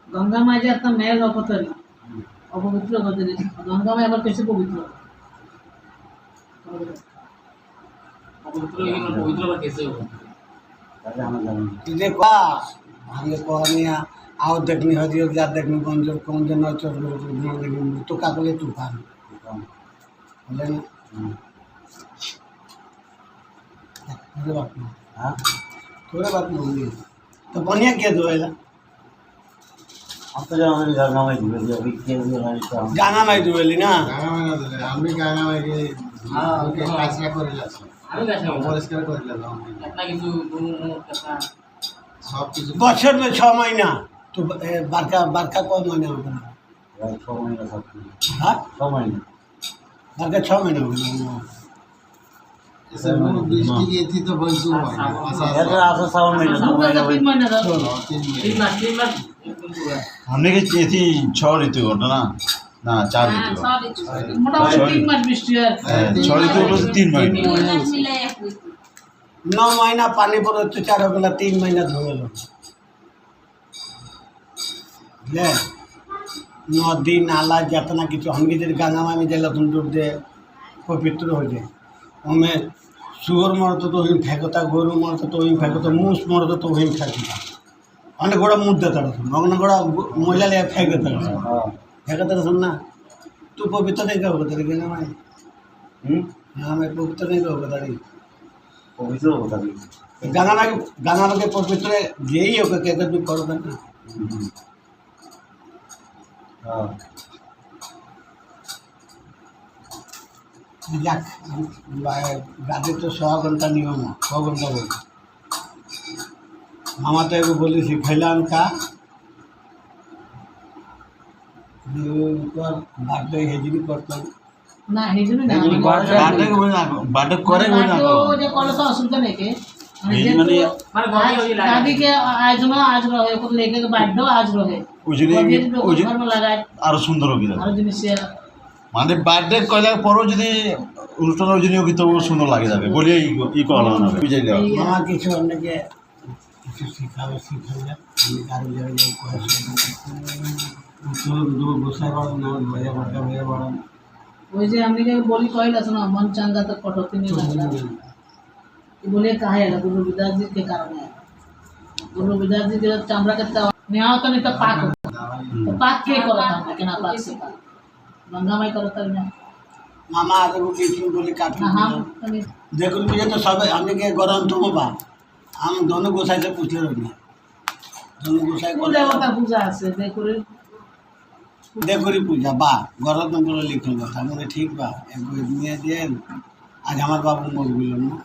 गंगा माँ जे आता मैल अपतरी अपवित्र होते गंगा माँ আবার कैसे पवित्र पवित्र होगी ना पवित्र आবার कैसे होगा देखो आगे कहनिया आओ देखनी हदियो जा देखनी कौन जन चोर देखनी तो का बोले तूफान बोले ना थोड़े बात में हाँ थोड़े बात में होगी तो बढ़िया क्या दोएला अब तो जब हमारे घर में जुड़े अभी क्या गाना में दोएली ना আমি গানা মাইকে हाँ ওকে কাজটা করে যাচ্ছি আমি কাছে পরিষ্কার করে দিলাম कितना কিছু कितना সব কিছু बच्चों में 6 महीना तो बरका बरका कौन महीना होगा 6 महीना सब हाँ 6 महीना बरका 6 महीना होगा ऐसे কোনো বৃষ্টি গেছি তো বলছো ऐसा आसा 7 महीना 9 महीना 3 महीने था 3 मास हमने के थी 6 ऋतु घटना ना ना 4 ऋतु মোটামুটি 3 মাস বৃষ্টি হয় 6 ऋतु बोले 3 महीने 9 महीना पानी पर अत्याचार हो गया 3 महीना धोएलो ले नदी नाला जितना किछु हमके जे गंगा में जाला तुम डूब दे पवित्र हो जाए हमें सुअर मरतो तो वही फेंकता गोरू मरतो तो वही फेंकता मूस मरतो तो वही फेंकता अने गोड़ा मुँह देता रहो मगन गोड़ा मोजा ले फेंक देता रहो हां फेंकता रहो ना तू पवित्र नहीं का होगा तेरे गंगा में हाँ मैं पवित्र नहीं का होगा तारी पवित्र होता भी गंगा में के पवित्र यही होगा कि अगर भी करोगे ना हां যাক গাড়ি তো 100 ঘন্টা নিয়ম 100 ঘন্টা বলি মামা তো এগো বলি শিখাইলাম কা বার্থডে হেজিরি করতাম না হেজুনি না बाटे को बोला बाटे करे बोला तो जे कॉलेज से असुविधा नहीं के ये माने माने घड़ी होगी शादी के आज ना आज रहे को लेके के बर्थडे आज रहे उजनी घर में लगाए আর সুন্দর হবে और जिनिस মানে বার্থডে কইলা পরও যদি অনুষ্ঠান উজনি হবে তো সুন্দর লাগে যাবে বলি ই করা না বুঝাইলে মামা কিছু অনেকে কিছু শিখাবে শিখাইলে আমি কারো জায়গায় যাই করে দু বসাই বড় না ভয়ে বড় ওই যে আমি के बोली कहला सुनो मन चंगा तो कटौती नहीं लगला ये बोले काहे है गुरु विदास जी के कारण है गुरु विदास जी के चमड़ा के न्याय तो नहीं तो पाक तो पाक के करता है कि ना पाक से पाक गंगा माई करता है ना मामा आगे वो কিছু बोली काफी हाँ तनी देखो मुझे तो सब हमने के गरम तो बा हम दोनों गोसाई से पूछले रही दोनों गोसाई कुल देवता पूजा से देखोरी पूजा बा गरम तो बोले लिखल बा मैंने ठीक बा एगो दुनिया देन आज हमार बाबू मर गेल ना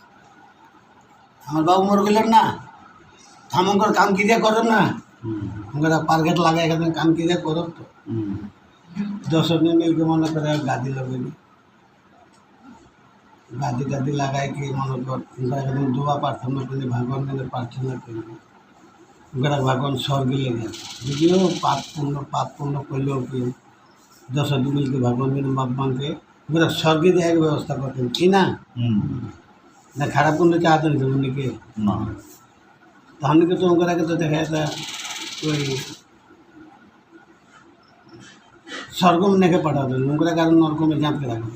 हमार बाबू मर गेल ना हम उनकर काम कीजिए करब ना उनका टारगेट लगाए के काम कीजिए करब तो 10 आदमी मिल के मन करे गादी लगेली गादी गादी लगाए के मन कर उनका एकदम दुआ प्रार्थना करने भगवान ने प्रार्थना करेंगे उनका भगवान स्वर्ग ले गए देखियो पाप पुण्य पहले के 10 आदमी मिल के भगवान ने माप मांग के उनका स्वर्ग जाए की व्यवस्था करते हैं कि ना ना खराब पुण्य चाहते नहीं उन्हें के না तो हमने के तो उनका के तो देखा था कोई स्वर्ग में नहीं पढ़ा दे उनका कारण नरक में जाप के रखा